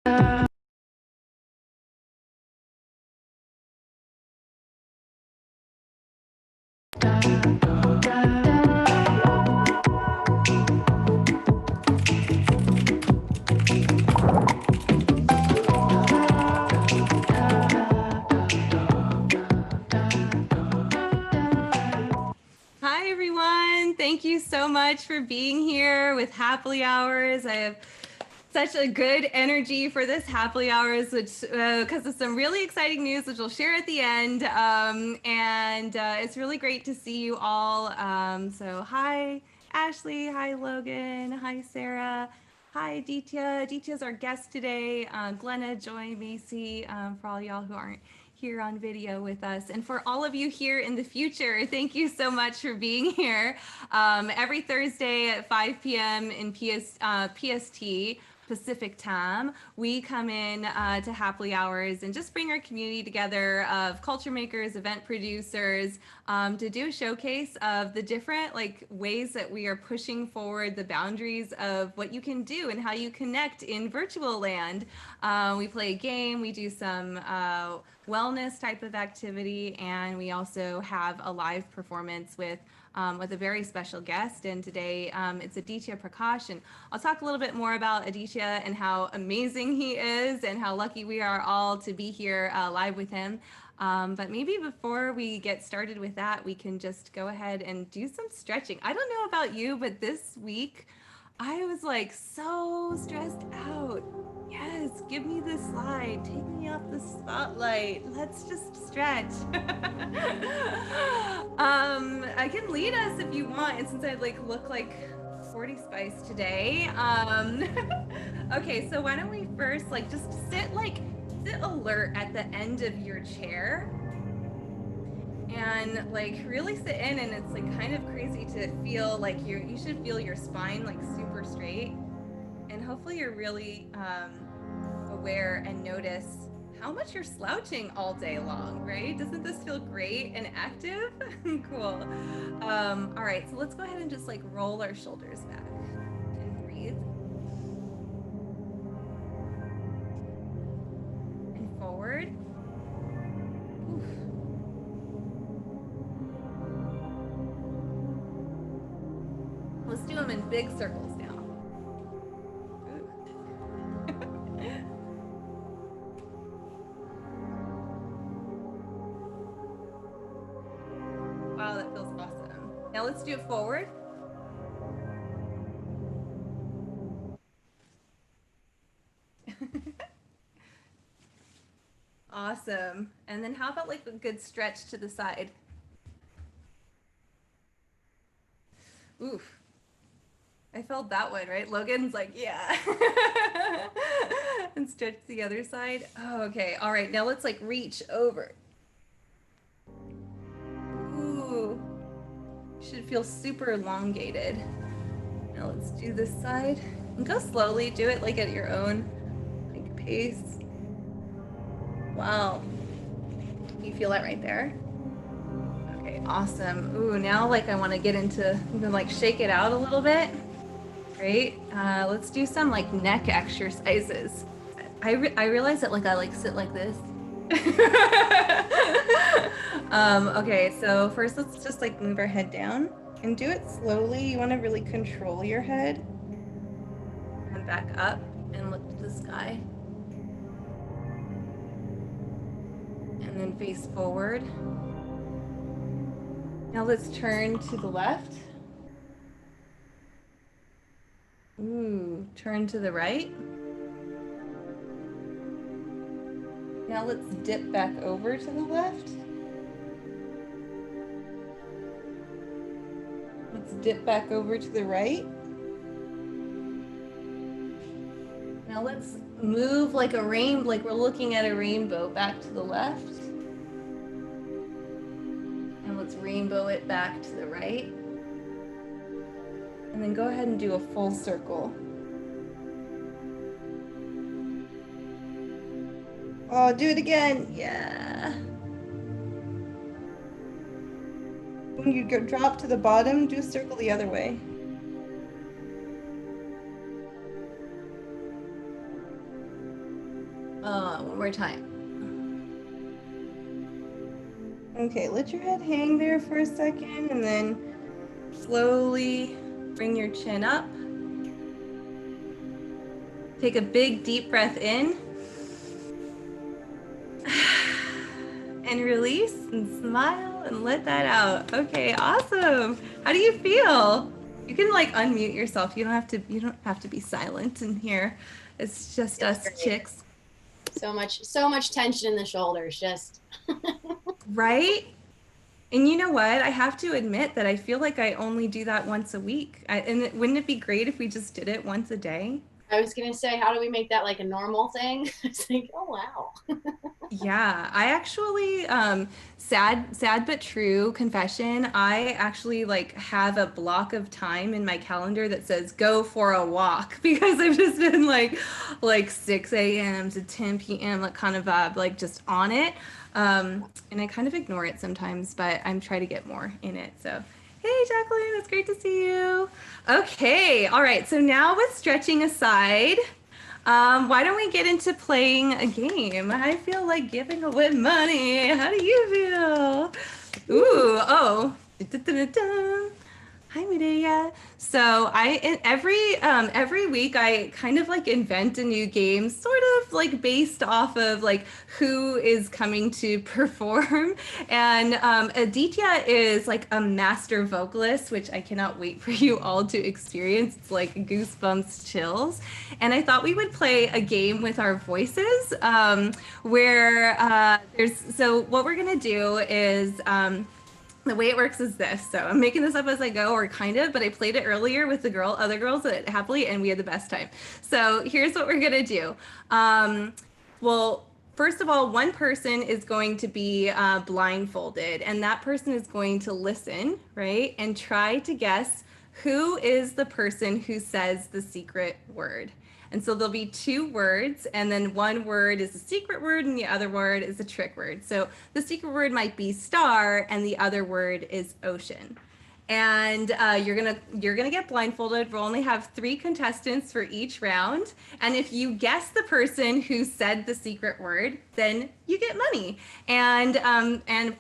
Hi, everyone. Thank you so much for being here with Happily Hours. I have such a good energy for this Happily Hours, which because of some really exciting news, which we'll share at the end. It's really great to see you all. So hi, Ashley. Hi, Logan. Hi, Sarah. Hi, Aditya. Aditya's our guest today. Glenna, Joy, Macy, for all y'all who aren't here on video with us. And for all of you here in the future, thank you so much for being here. Every Thursday at 5 p.m. in PST, Pacific time, we come in to Happily Hours and just bring our community together of culture makers, event producers, to do a showcase of the different ways that we are pushing forward the boundaries of what you can do and how you connect in virtual land. We play a game, we do some wellness type of activity, and we also have a live performance with a very special guest. And today it's Aditya Prakash, and I'll talk a little bit more about Aditya and how amazing he is and how lucky we are all to be here live with him. But maybe before we get started with that, we can just go ahead and do some stretching. I don't know about you, but this week I was like so stressed out. Yes, give me the slide. Take me off the spotlight. Let's just stretch. I can lead us if you want, and since I look like 40 Spice today. Okay, so why don't we first just sit alert at the end of your chair and really sit in, and it's kind of crazy to feel you should feel your spine super straight, and hopefully you're really aware and notice how much you're slouching all day long, right? Doesn't this feel great and active? Cool. All right, so let's go ahead and just roll our shoulders back and breathe. And forward. Oof. Let's do them in big circles now. Wow, that feels awesome. Now let's do it forward. Awesome. And then how about a good stretch to the side? Oof. I felt that one, right? Logan's yeah. And stretch the other side. Oh, okay. All right. Now let's reach over. Ooh. Should feel super elongated. Now let's do this side. And go slowly. Do it at your own pace. Wow. You feel that right there? Okay, awesome. Ooh, now I want to get into even shake it out a little bit. Great. Let's do some neck exercises. I realize that I sit like this. Okay, so first let's just move our head down and do it slowly. You want to really control your head. And back up and look to the sky. And then face forward. Now let's turn to the left. Ooh, turn to the right. Now let's dip back over to the left. Let's dip back over to the right. Now let's move like a rainbow, like we're looking at a rainbow, back to the left. And let's rainbow it back to the right. And then go ahead and do a full circle. Oh, do it again. Yeah. When you go drop to the bottom, do a circle the other way. One more time. Okay, let your head hang there for a second and then slowly bring your chin up. Take a big deep breath in. And release and smile and let that out. Okay, awesome. How do you feel? You can like unmute yourself. You don't have to be silent in here. It's just us great. chicks. So much tension in the shoulders, just Right? And you know what? I have to admit that I feel like I only do that once a week. Wouldn't it be great if we just did it once a day? I was gonna say, how do we make that like a normal thing? It's like, oh wow. Yeah, I actually sad but true confession, I actually like have a block of time in my calendar that says go for a walk because I've just been like 6 a.m. to 10 p.m. like kind of like just on it. And I kind of ignore it sometimes, but I'm trying to get more in it. So, hey Jacqueline, it's great to see you. Okay, all right. So now with stretching aside, why don't we get into playing a game? I feel like giving away money. How do you feel? Ooh, oh. Dun-dun-dun-dun. Hi, Medea. So every week I kind of like invent a new game, sort of like based off of like who is coming to perform. And Aditya is like a master vocalist, which I cannot wait for you all to experience. It's like goosebumps, chills. And I thought we would play a game with our voices, where there's so what we're gonna do is. The way it works is this. So I'm making this up as I go, or kind of, but I played it earlier with the other girls at Happily, and we had the best time. So here's what we're gonna do. Well, first of all, one person is going to be blindfolded, and that person is going to listen, right, and try to guess who is the person who says the secret word. And so there'll be two words, and then one word is a secret word, and the other word is a trick word. So the secret word might be star, and the other word is ocean. And you're gonna get blindfolded. We'll only have 3 contestants for each round, and if you guess the person who said the secret word, then you get money. And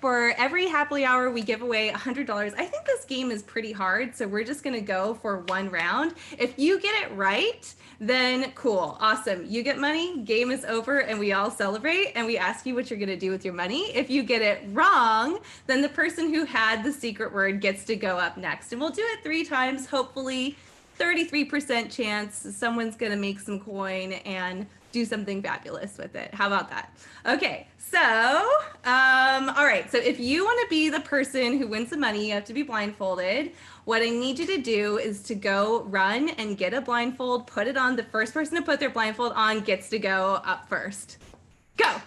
for every happily hour, we give away $100. I think this game is pretty hard, so we're just gonna go for one round. If you get it right, then cool, awesome. You get money, game is over, and we all celebrate, and we ask you what you're gonna do with your money. If you get it wrong, then the person who had the secret word gets to go up next. And we'll do it 3 times, hopefully 33% chance someone's gonna make some coin and do something fabulous with it. How about that? Okay, so, all right. So if you want to be the person who wins the money, you have to be blindfolded. What I need you to do is to go run and get a blindfold, put it on. The first person to put their blindfold on gets to go up first. Go.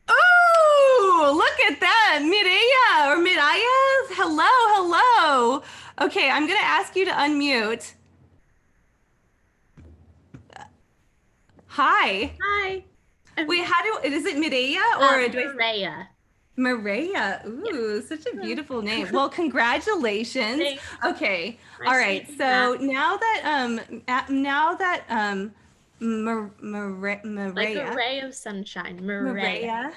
Oh, look at that. Mireya or Miraya. Hello, hello. Okay, I'm going to ask you to unmute. Hi. Hi. Wait, is it Mireya or Maria. Maria? Ooh, such a beautiful name. Well, congratulations. Thanks. Okay. Nice All right. meeting So you. now that Maria, Like a ray of sunshine. Maria.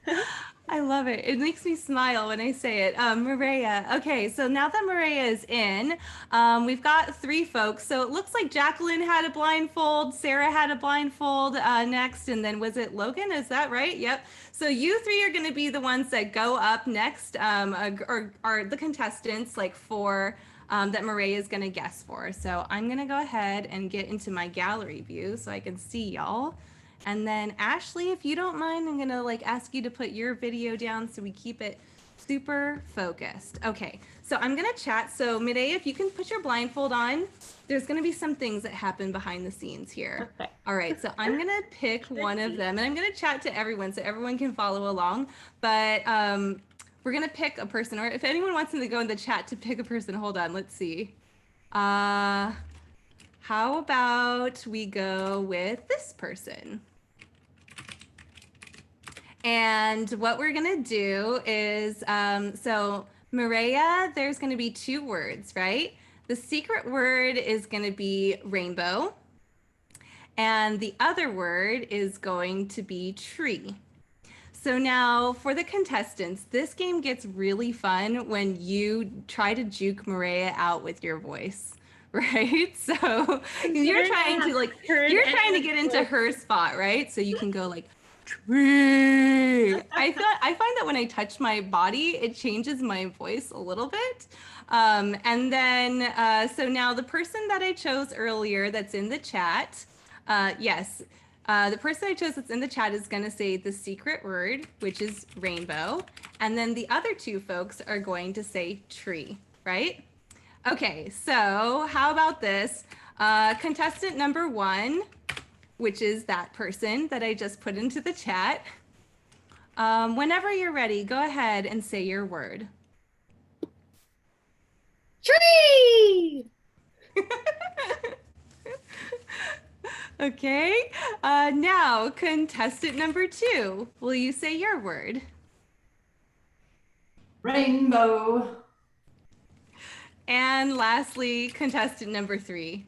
Yeah. I love it. It makes me smile when I say it. Maria. Okay, so now that Maria is in, we've got 3 folks. So it looks like Jacqueline had a blindfold, Sarah had a blindfold next, and then was it Logan? Is that right? Yep. So you 3 are going to be the ones that go up next, or are the contestants like for that Maria is going to guess for. So I'm going to go ahead and get into my gallery view so I can see y'all. And then Ashley, if you don't mind, I'm gonna like ask you to put your video down so we keep it super focused. Okay, so I'm gonna chat. So Midea, if you can put your blindfold on, there's gonna be some things that happen behind the scenes here. Okay. All right, so I'm gonna pick one of them, and I'm gonna chat to everyone so everyone can follow along. But we're gonna pick a person, or if anyone wants them to go in the chat to pick a person, hold on, let's see. How about we go with this person? And what we're gonna do is, so Maria, there's gonna be 2 words, right? The secret word is going to be rainbow. And the other word is going to be tree. So now for the contestants, this game gets really fun when you try to juke Maria out with your voice, right? So you're trying to get into her spot, right? So you can go like tree. I find that when I touch my body, it changes my voice a little bit. And then so now the person that I chose earlier that's in the chat, yes. The person I chose that's in the chat is going to say the secret word, which is rainbow. And then the other two folks are going to say tree, right? Okay, so how about this? Contestant number 1, which is that person that I just put into the chat. Whenever you're ready, go ahead and say your word. Tree! Okay, now contestant number 2, will you say your word? Rainbow. And lastly, contestant number 3,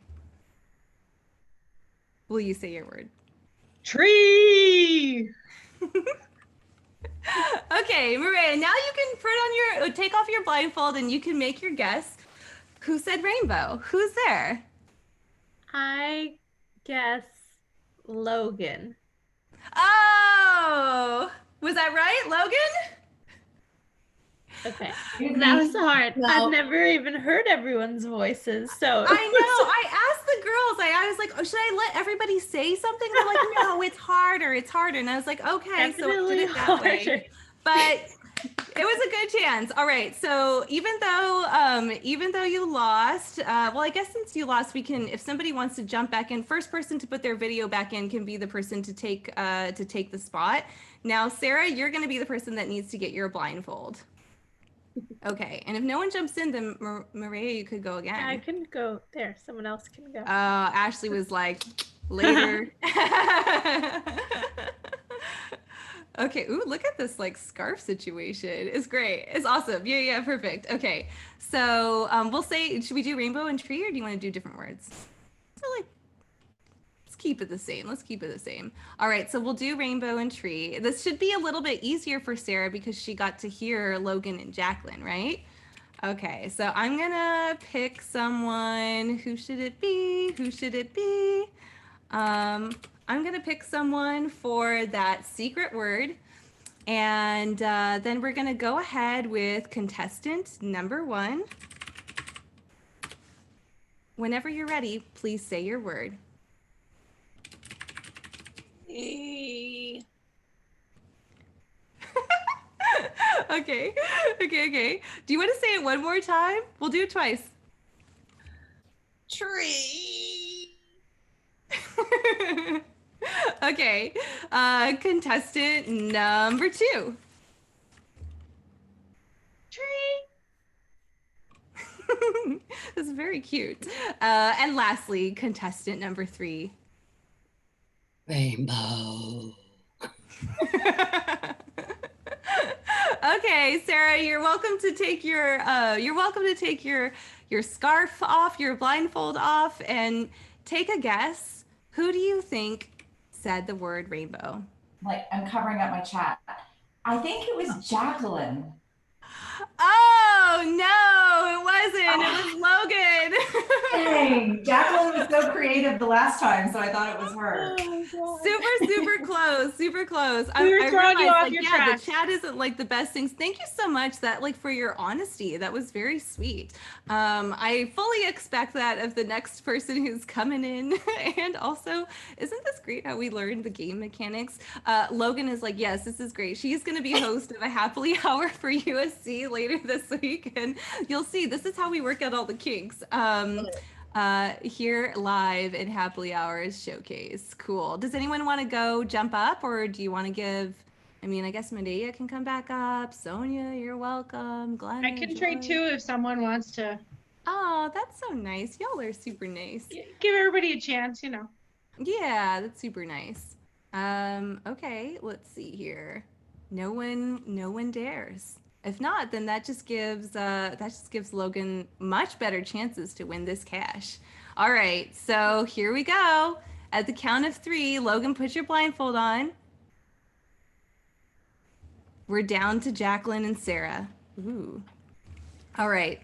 will you say your word? Tree! Okay, Maria, now you can take off your blindfold and you can make your guess. Who said rainbow? Who's there? I guess Logan. Oh, was that right, Logan? Okay, that was hard. No. I've never even heard everyone's voices, so. I know. I asked the girls. I was like, "Oh, should I let everybody say something?" They're like, "No, it's harder. It's harder." And I was like, "Okay, so I did it that way." But it was a good chance. All right. So even though you lost, well, I guess since you lost, we can. If somebody wants to jump back in, first person to put their video back in can be the person to take the spot. Now, Sarah, you're going to be the person that needs to get your blindfold. Okay, and if no one jumps in, then Maria, you could go again. I can go there. Someone else can go. Ashley was like, later. Okay, ooh, look at this like scarf situation. It's great. It's awesome. Yeah, perfect. Okay, so we'll say, should we do rainbow and tree, or do you want to do different words? So like, let's keep it the same. Let's keep it the same. All right, so we'll do rainbow and tree. This should be a little bit easier for Sarah because she got to hear Logan and Jacqueline, right? Okay, so I'm gonna pick someone. Who should it be? Who should it be? I'm gonna pick someone for that secret word. And then we're gonna go ahead with contestant number 1. Whenever you're ready, please say your word. Okay. Do you want to say it one more time? We'll do it twice. Tree! Okay. Contestant number 2. Tree! This is very cute. And lastly, contestant number 3. Rainbow. Okay, Sarah, you're welcome to take your scarf off, your blindfold off, and take a guess. Who do you think said the word rainbow? Like, I'm covering up my chat. I think it was Jacqueline. Oh no, it wasn't. It was Logan. Dang, Jacqueline was so creative the last time, so I thought it was her. Super close, super close. We were throwing you off like, your yeah, track. the chat isn't like the best things. Thank you so much for your honesty. That was very sweet. I fully expect that of the next person who's coming in. And also, isn't this great how we learned the game mechanics? Logan is like, yes, this is great. She's going to be host of a happily hour for USC later this week, and you'll see this is how we work out all the kinks. Here live in Happily Hours Showcase. Cool. Does anyone want to go jump up, or do you want to give? I mean, I guess Medea can come back up. Sonia, you're welcome. Glenn, I can trade too if someone wants to. Oh, that's so nice. Y'all are super nice. Give everybody a chance, you know. Yeah, that's super nice. Okay, let's see here. No one dares. If not, then that just gives Logan much better chances to win this cash. All right, so here we go. At the count of 3, Logan, put your blindfold on. We're down to Jacqueline and Sarah. Ooh. All right.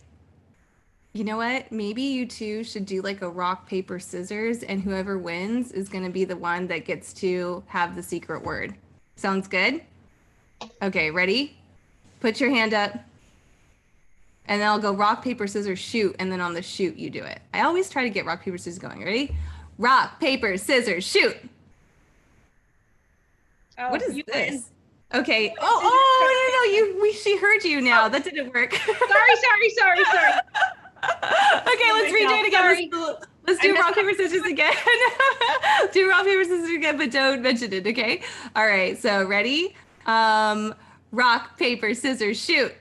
You know what? Maybe you two should do like a rock, paper, scissors, and whoever wins is going to be the one that gets to have the secret word. Sounds good? Okay, ready? Put your hand up. And then I'll go rock, paper, scissors, shoot. And then on the shoot, you do it. I always try to get rock, paper, scissors going. Ready? Rock, paper, scissors, shoot. Oh, What is you this? win. Okay. No. She heard you now. That didn't work. Sorry. Okay, let's redo it again. Sorry. Let's do rock, paper, scissors again. Do rock, paper, scissors again, but don't mention it, okay? All right, so ready? Rock, paper, scissors, shoot.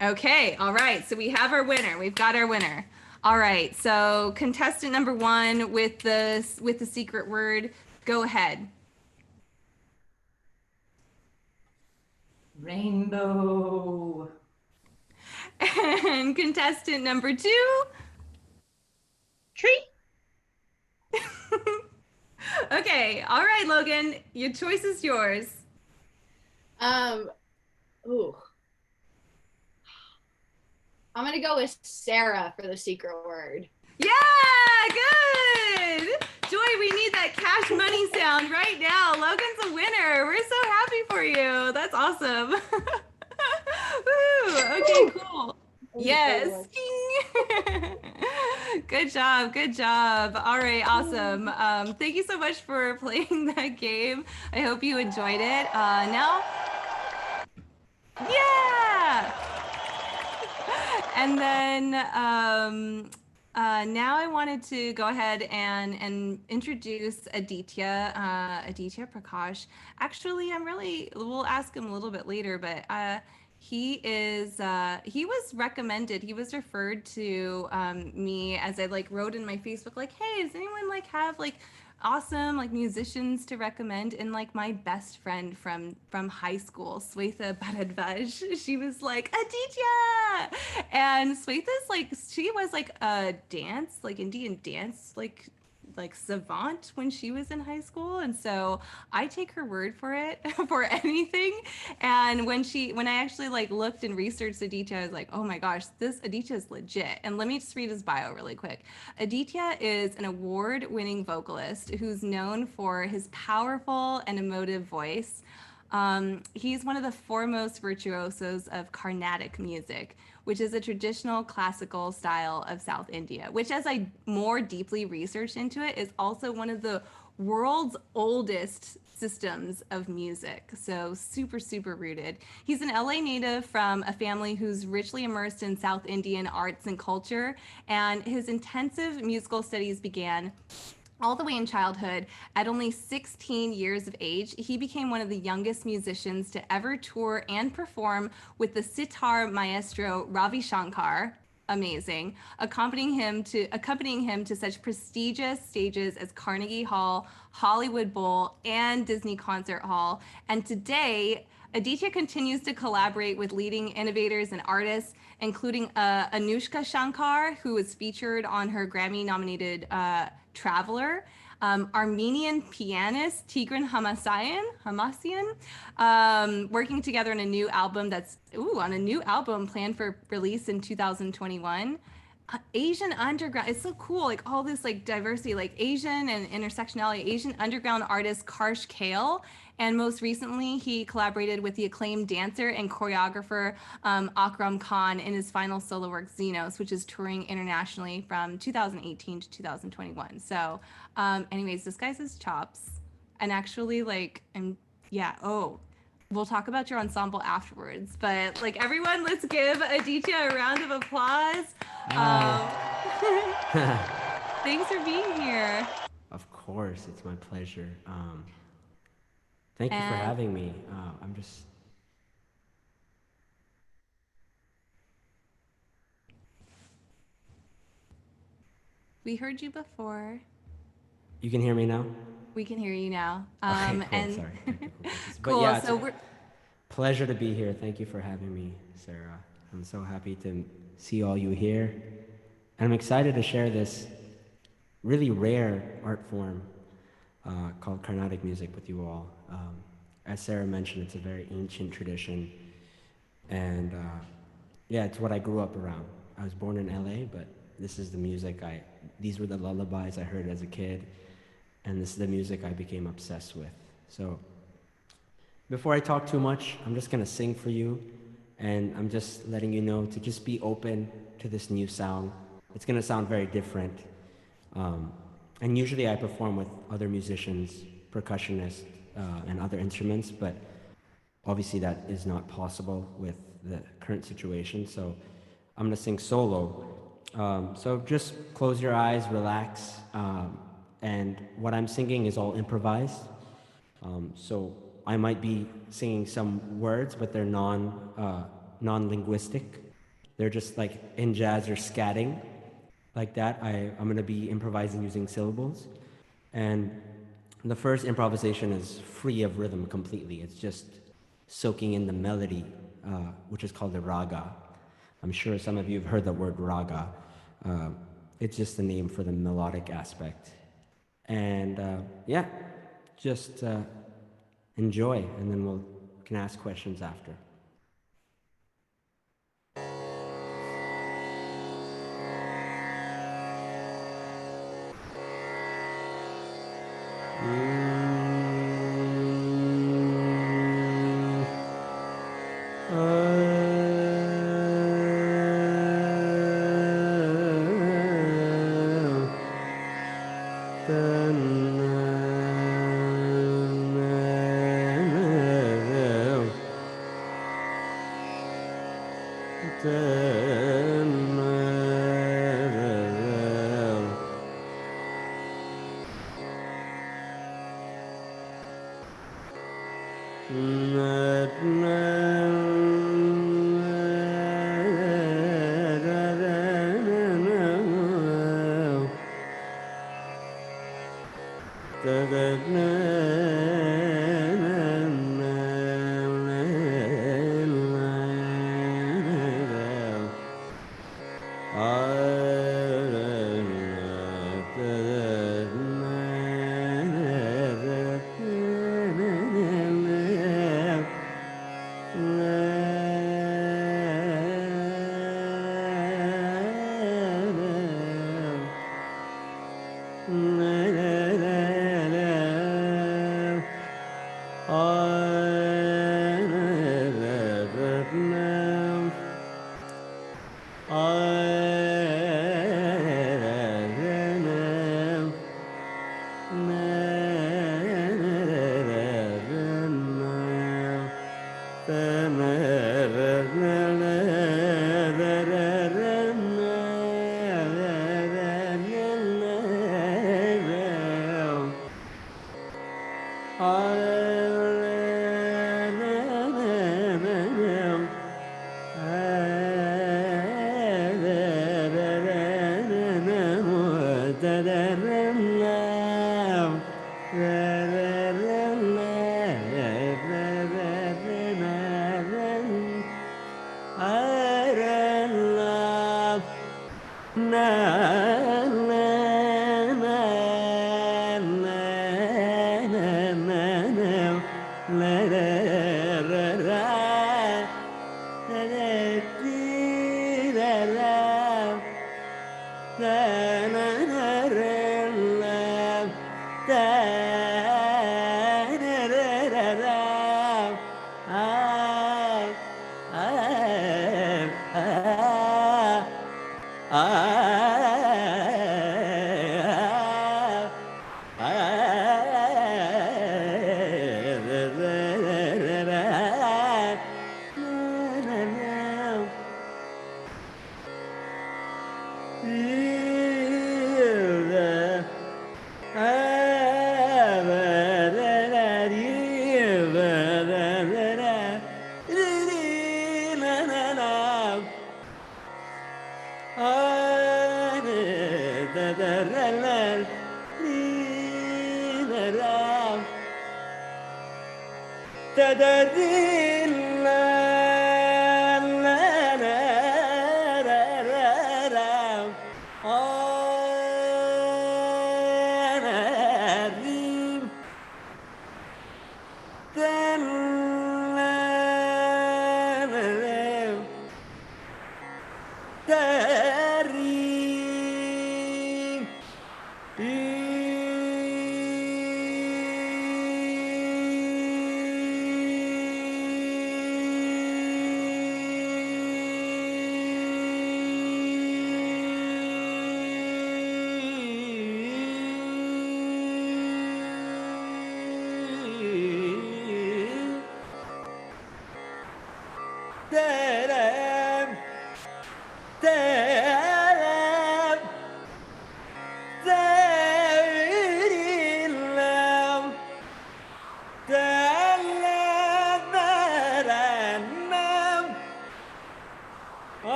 Okay, all right, so we have our winner. We've got our winner. All right, so contestant number 1 with the secret word, go ahead. Rainbow. And contestant number 2. Tree. Okay, all right, Logan, your choice is yours. Ooh. I'm gonna go with Sarah for the secret word. Yeah, good. Joy, we need that cash money sound right now. Logan's a winner. We're so happy for you. That's awesome. Woo. Okay, cool. Yes. Good job. All right, awesome. Thank you so much for playing that game. I hope you enjoyed it. Now, yeah. And then now I wanted to go ahead and introduce Aditya Prakash. Actually, we'll ask him a little bit later, but he was recommended, he was referred to me as I like wrote in my Facebook, like, hey, does anyone like have like awesome like musicians to recommend? And like my best friend from high school, Swetha Bharadwaj, she was like, Aditya. And Swetha's like, she was like a dance, like Indian dance, like savant when she was in high school, and so I take her word for it for anything. And when I actually like looked and researched Aditya, I was like, oh my gosh, this Aditya is legit. And let me just read his bio really quick. Aditya is an award-winning vocalist who's known for his powerful and emotive voice. He's one of the foremost virtuosos of Carnatic music, which is a traditional classical style of South India, which, as I more deeply researched into it, is also one of the world's oldest systems of music. So super, super rooted. He's an LA native from a family who's richly immersed in South Indian arts and culture, and his intensive musical studies began all the way in childhood. At only 16 years of age, he became one of the youngest musicians to ever tour and perform with the sitar maestro Ravi Shankar. Amazing. Accompanying him to such prestigious stages as Carnegie Hall, Hollywood Bowl, and Disney Concert Hall. And today, Aditya continues to collaborate with leading innovators and artists, including Anushka Shankar, who was featured on her Grammy-nominated Traveler, Armenian pianist Tigran Hamasyan, working together on a new album planned for release in 2021. Asian underground, it's so cool, like all this like diversity, like Asian and intersectionality. Asian underground artist Karsh Kale, and most recently he collaborated with the acclaimed dancer and choreographer Akram Khan in his final solo work Xenos, which is touring internationally from 2018 to 2021. So anyways, this guy's his chops, and actually we'll talk about your ensemble afterwards, but like everyone, let's give Aditya a round of applause. Thanks for being here. Of course, it's my pleasure. Thank you for having me. We heard you before. You can hear me now? We can hear you now. Okay, cool, and sorry. cool. Yeah, So we're pleasure to be here. Thank you for having me, Sarah. I'm so happy to see all you here. And I'm excited to share this really rare art form called Carnatic music with you all. As Sarah mentioned, it's a very ancient tradition. And yeah, it's what I grew up around. I was born in LA, but this is the music these were the lullabies I heard as a kid. And this is the music I became obsessed with. So before I talk too much, I'm just gonna sing for you, and I'm just letting you know to just be open to this new sound. It's gonna sound very different. And usually I perform with other musicians, percussionists, and other instruments, but obviously that is not possible with the current situation, so I'm gonna sing solo. So just close your eyes, relax, and what I'm singing is all improvised. So I might be singing some words, but they're non-linguistic. They're just like in jazz or scatting, like that. I'm gonna be improvising using syllables. And the first improvisation is free of rhythm completely. It's just soaking in the melody, which is called the raga. I'm sure some of you have heard the word raga. It's just the name for the melodic aspect. And yeah, just enjoy, and then we can ask questions after.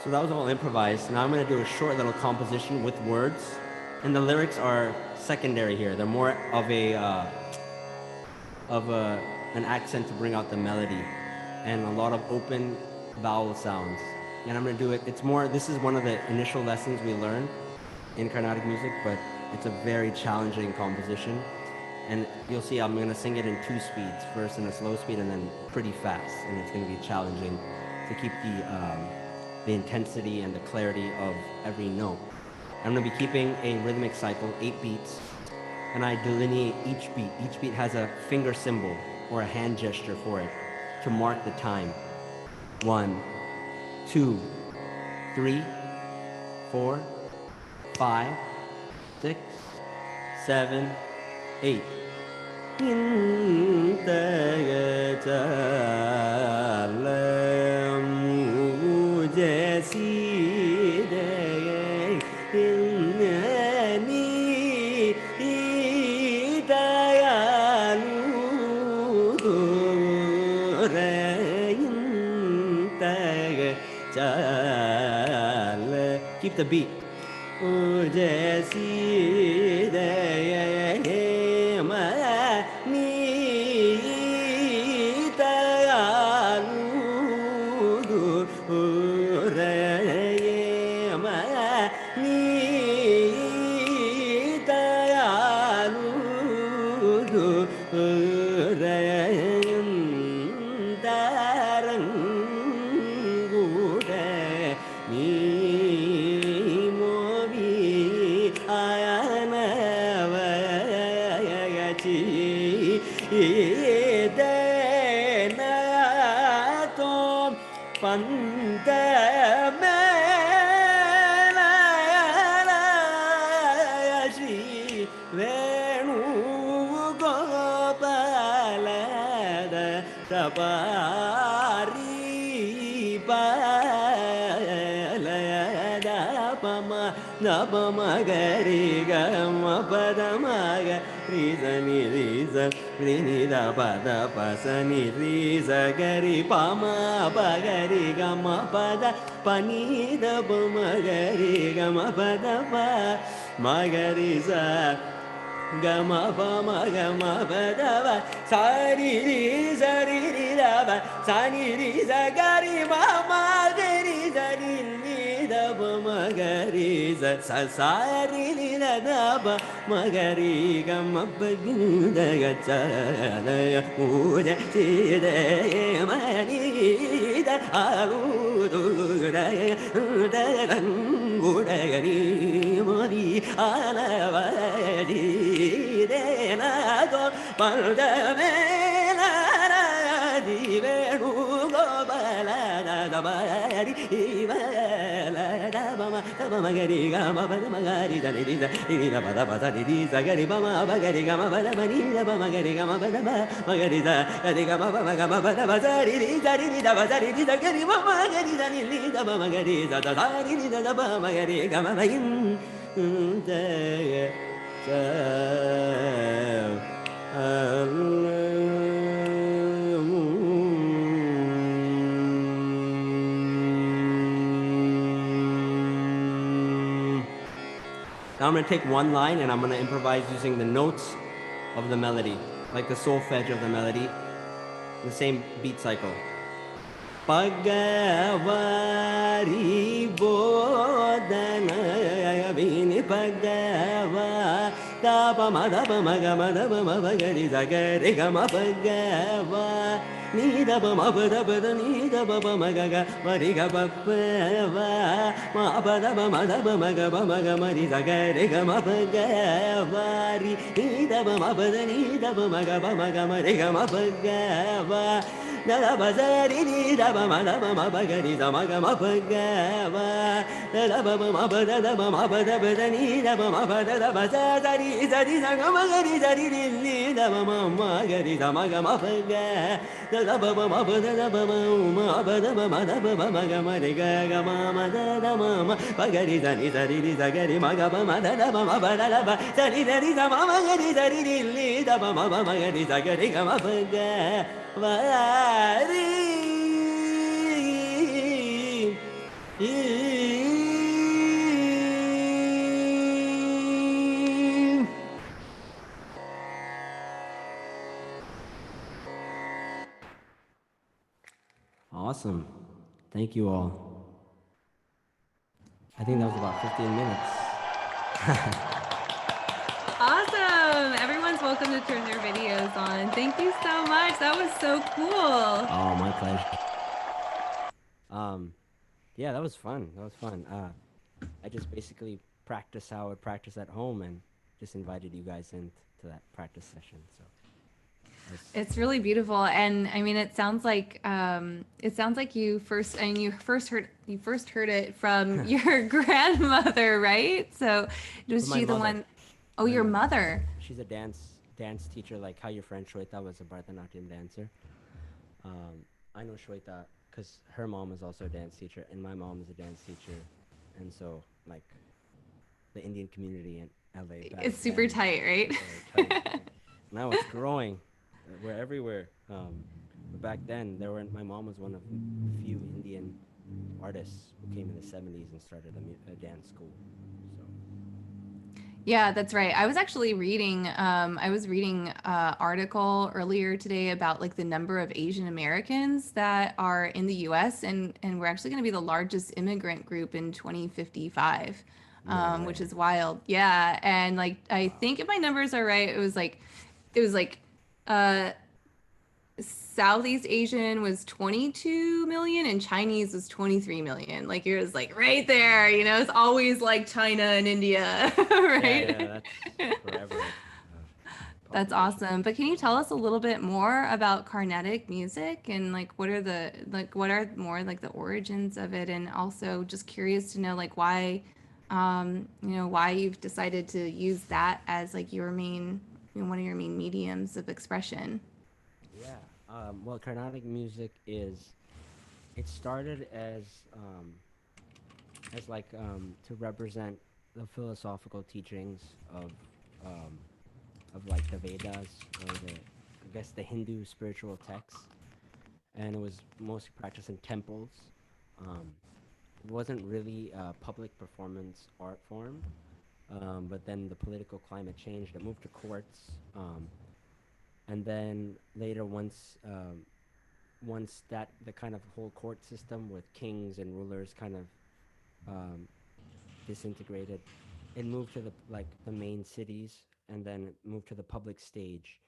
So that was all improvised. Now I'm going to do a short little composition with words, and the lyrics are secondary here. They're more of an accent to bring out the melody, and a lot of open vowel sounds. And I'm going to do it. It's more. This is one of the initial lessons we learn in Carnatic music, but it's a very challenging composition. And you'll see I'm going to sing it in 2 speeds, first in a slow speed and then pretty fast. And it's going to be challenging to keep the intensity and the clarity of every note. I'm going to be keeping a rhythmic cycle, 8 beats, and I delineate each beat. Each beat has a finger symbol or a hand gesture for it to mark the time. 1, 2, 3, 4, 5, 6, 7, 8. Keep the beat. Gama pama gama padava sari ri sari ri dava sani ri sagari mama gari sari ri dava magari sa sari ri dava magari gama pagunda gachana uja chide mani da alu da da gari mari alava Now I'm going to take one line and I'm going to improvise using the notes of the melody, like the solfege of the melody, the same beat cycle. Pagavari bodana vini pagava dapa madapa magamada magari zagari gama pagava nida bama pada pada nida baba magaga mariga papa ma pada bama daba magaba magamari zagari gama pagavari nida bama pada nida bama magaba magamari gama pagava da bazari ni da ba ma da ba ma ba ga ni da ma ga ma ba ga ba da ba ba ma ba da ba ma ba da ba da ni da ba ma ba da ba za da ri da ga ma ga ri da ri ni da ba ma ga ri da ma ga ma ba ga da ba ba ma ba da ba ma ba da ba ma da ba ma ga ma ri ga ma da ma ba ga ri da ni da ri da ga ri ma ga ba ma da ba ma ba da ba da ri da ma ma ga ri da ri ni da ba ma ga ri da ga ri ga ma ba ga Awesome. Thank you all. I think that was about 15 minutes. Awesome. Everyone's welcome to turn their videos on. Thank you so much. That was so cool. Oh, my pleasure. Yeah, that was fun. That was fun. I just basically practiced how I practice at home and just invited you guys into that practice session. So It's really beautiful, and I mean, it sounds like you first, and you first heard it from your grandmother, right? So, was From my she the mother. one? Oh, My your mother. mother. She's a dance teacher, like how your friend Shweta was a Bharatanatyam dancer. Um, I know Shweta because her mom is also a dance teacher, and my mom is a dance teacher, and so like the Indian community in LA back It's super then tight, right? was very tight. Now it's growing. We're everywhere. But back then, there were my mom was one of the few Indian artists who came in the '70s and started a dance school. So Yeah, that's right. I was actually reading, I was reading an article earlier today about like the number of Asian Americans that are in the US, and we're actually going to be the largest immigrant group in 2055, no which way. is wild. Yeah. And like, I Wow. think if my numbers are right, it was like, uh, Southeast Asian was 22 million and Chinese was 23 million. Like it was like right there, you know, it's always like China and India, Yeah, right? yeah, that's forever. That's Population awesome. keeps But can you tell growing. us a little bit more about Carnatic music and like what are more like the origins of it, and also just curious to know like why why you've decided to use that as like your main, one of your main mediums of expression. Yeah. Well, Carnatic music is. It started as like to represent the philosophical teachings um, of like the Vedas or the I guess the Hindu spiritual texts, and it was mostly practiced in temples. Um, it wasn't really a public performance art form, but then the political climate changed. It moved to courts, and then later, once that the kind of whole court system with kings and rulers kind of um, disintegrated, it moved to the main cities, and then it moved to the public stage,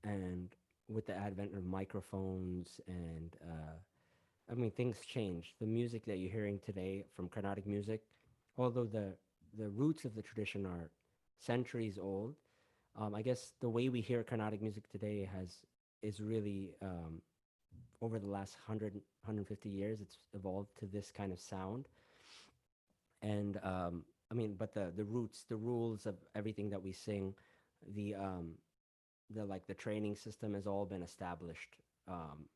and with the advent of microphones and I mean things changed. The music that you're hearing today from Carnatic music, although the roots of the tradition are centuries old, I guess the way we hear Carnatic music today has is really over the last 150 years, it's evolved to this kind of sound. And I mean, but the roots, the rules of everything that we sing, the um, the training system has all been established. Um,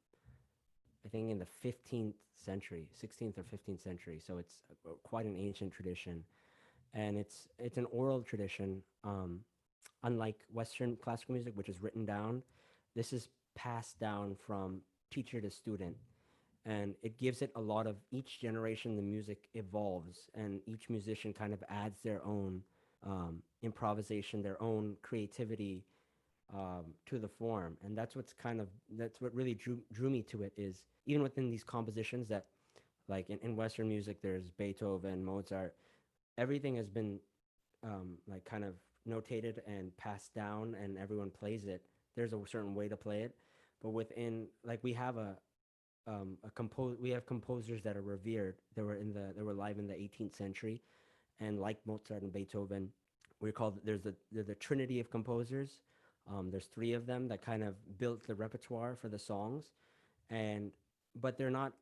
I think in the 15th century, 16th or 15th century. So it's quite an ancient tradition, and it's an oral tradition. Unlike Western classical music, which is written down, this is passed down from teacher to student, and it gives it a lot of each generation. The music evolves, and each musician kind of adds their own improvisation, their own creativity to the form, and that's what really drew me to it. Is even within these compositions that like in Western music, there's Beethoven, Mozart, everything has been like kind of notated and passed down, and everyone plays it. There's a certain way to play it, but within like we have composers that are revered. They were alive in the 18th century, and like Mozart and Beethoven, we're called there's the trinity of composers. There's three of them that kind of built the repertoire for the songs, and but they're not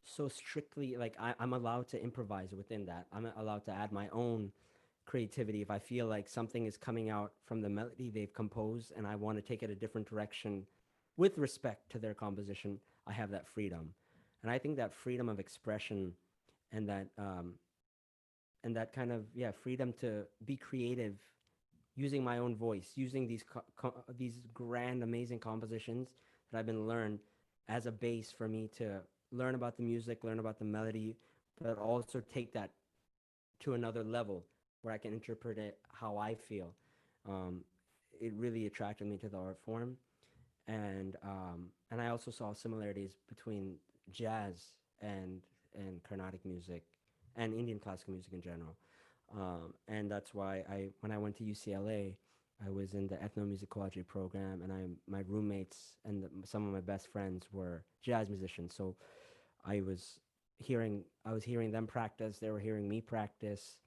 so strictly like I'm allowed to improvise within that. I'm allowed to add my own creativity if I feel like something is coming out from the melody they've composed and I want to take it a different direction with respect to their composition. I have that freedom, and I think that freedom of expression and that kind of freedom to be creative using my own voice, using these grand, amazing compositions that I've been learned as a base for me to learn about the music, learn about the melody, but also take that to another level where I can interpret it how I feel. Um, it really attracted me to the art form, and I also saw similarities between jazz and Carnatic music and Indian classical music in general. And that's why when I went to UCLA, I was in the ethnomusicology program, and my roommates and some of my best friends were jazz musicians. So I was I was hearing them practice. They were hearing me practice,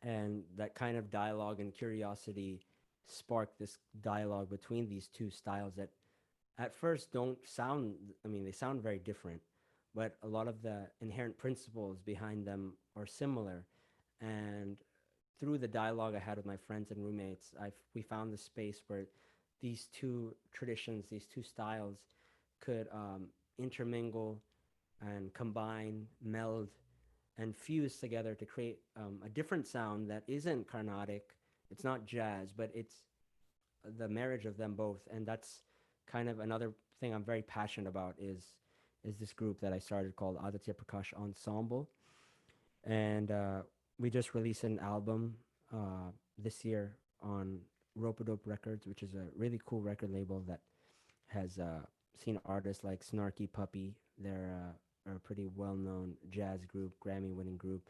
and that kind of dialogue and curiosity spark this dialogue between these two styles that at first don't sound, I mean, they sound very different, but a lot of the inherent principles behind them are similar. And through the dialogue I had with my friends and roommates, we found the space where these two traditions, these two styles could intermingle and combine, meld, and fuse together to create a different sound that isn't Carnatic. It's not jazz, but it's the marriage of them both. And that's kind of another thing I'm very passionate about is this group that I started called Aditya Prakash Ensemble. And we just released an album this year on Rope-a-Dope Records, which is a really cool record label that has seen artists like Snarky Puppy. They're a pretty well-known jazz group, Grammy-winning group,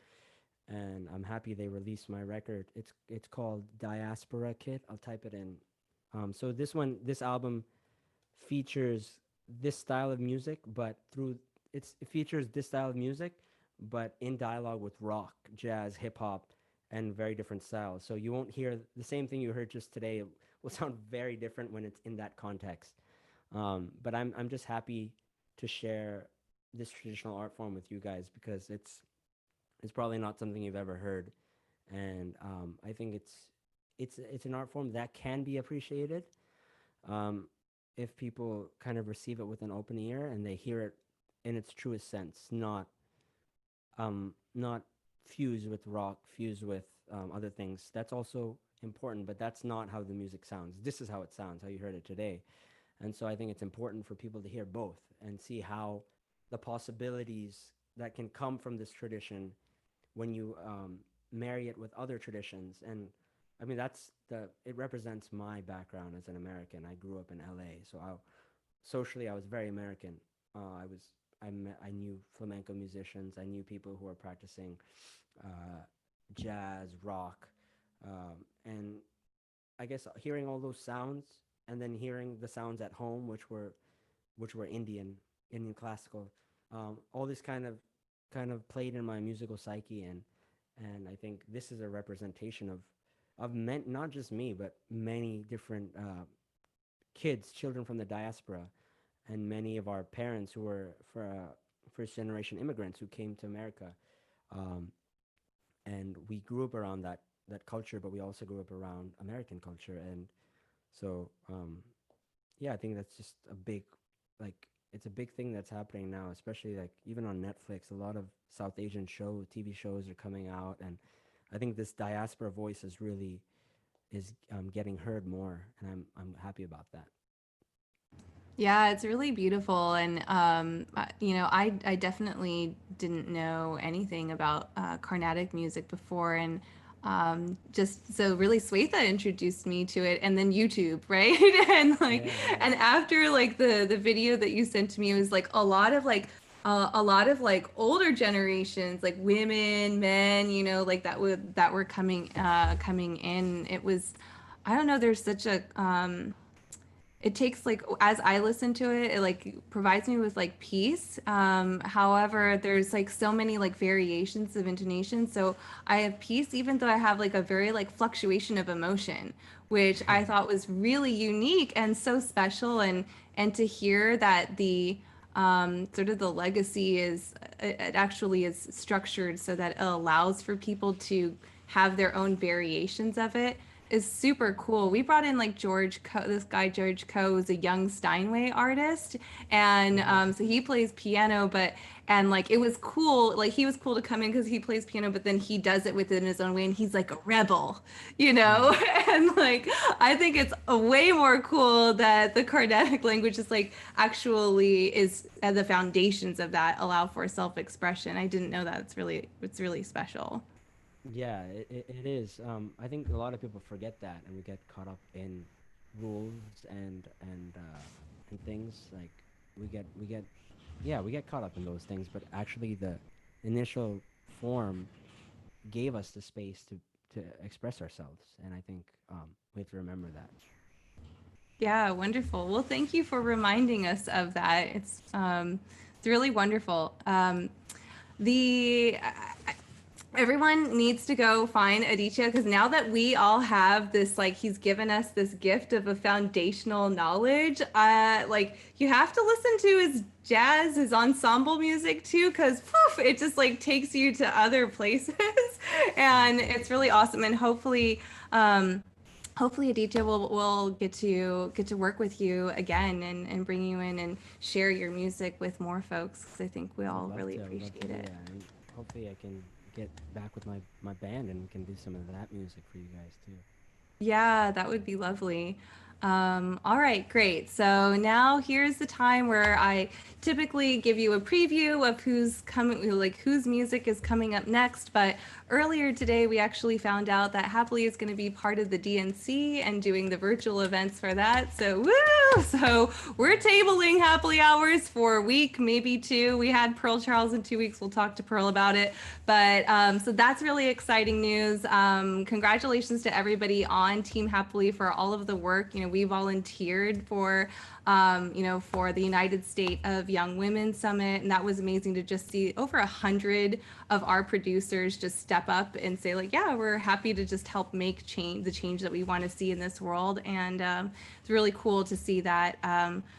and I'm happy they released my record. It's called Diaspora Kit. I'll type it in. So this album features this style of music, but it features this style of music, but in dialogue with rock, jazz, hip hop, and very different styles. So you won't hear the same thing you heard just today. It will sound very different when it's in that context. But I'm just happy to share this traditional art form with you guys because it's probably not something you've ever heard, and I think it's an art form that can be appreciated if people kind of receive it with an open ear and they hear it in its truest sense, not fused with rock, fused with other things. That's also important, but that's not how the music sounds. This is how it sounds, how you heard it today. And so I think it's important for people to hear both and see how the possibilities that can come from this tradition when you marry it with other traditions. And I mean, it represents my background as an American. I grew up in LA, so socially I was very American. I knew flamenco musicians. I knew people who were practicing jazz, rock, and I guess hearing all those sounds and then hearing the sounds at home, which were Indian classical, all this kind of played in my musical psyche, and I think this is a representation of not just me, but many different children from the diaspora, and many of our parents who were first generation immigrants who came to America, and we grew up around that culture, but we also grew up around American culture, and so yeah, I think that's just it's a big thing that's happening now, especially like even on Netflix. A lot of South Asian TV shows are coming out, and I think this diaspora voice is getting heard more, and I'm happy about that. Yeah, it's really beautiful. And, I definitely didn't know anything about Carnatic music before. And just so really Swetha introduced me to it, and then YouTube, right? And and after like the video that you sent to me, it was like a lot of older generations, like women, men, like that were coming in. It was, I don't know, there's such a it takes like as I listen to it, it like provides me with like peace. However, there's like so many like variations of intonation. So I have peace even though I have like a very like fluctuation of emotion, which I thought was really unique and so special. And to hear that the sort of the legacy it actually is structured so that it allows for people to have their own variations of it is super cool. We brought in like this guy George Coe is a young Steinway artist, and so he plays piano, and like it was cool. Like he was cool to come in because he plays piano, but then he does it within his own way, and he's like a rebel, And like I think it's a way more cool that the Carnatic language is like actually is the foundations of that allow for self-expression. I didn't know that. It's really special. Yeah, it is. I think a lot of people forget that, and we get caught up in rules and things like we get caught up in those things. But actually, the initial form gave us the space to express ourselves, and I think we have to remember that. Yeah, wonderful. Well, thank you for reminding us of that. It's really wonderful. The everyone needs to go find Aditya, because now that we all have this, like, he's given us this gift of a foundational knowledge, like, you have to listen to his jazz, his ensemble music too, because it just like takes you to other places. And it's really awesome. And hopefully Aditya will get to work with you again, and bring you in and share your music with more folks, because I think we all really appreciate it. Yeah, and hopefully I can get back with my band and we can do some of that music for you guys too. Yeah, that would be lovely. All right, great. So now here's the time where I typically give you a preview of who's coming, like whose music is coming up next. But earlier today, we actually found out that Happily is going to be part of the DNC and doing the virtual events for that. So woo! So we're tabling Happily Hours for a week, maybe two. We had Pearl Charles in 2 weeks. We'll talk to Pearl about it. But so that's really exciting news. Congratulations to everybody on Team Happily for all of the work. We volunteered for, for the United State of Young Women Summit, and that was amazing to just see over 100 of our producers just step up and say, like, yeah, we're happy to just help make the change that we want to see in this world. And it's really cool to see that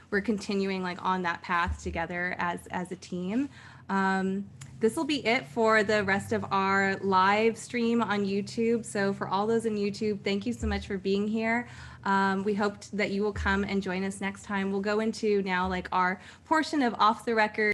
we're continuing like on that path together as a team. This will be it for the rest of our live stream on YouTube. So for all those in YouTube, thank you so much for being here. We hope that you will come and join us next time. We'll go into now like our portion of Off the Record.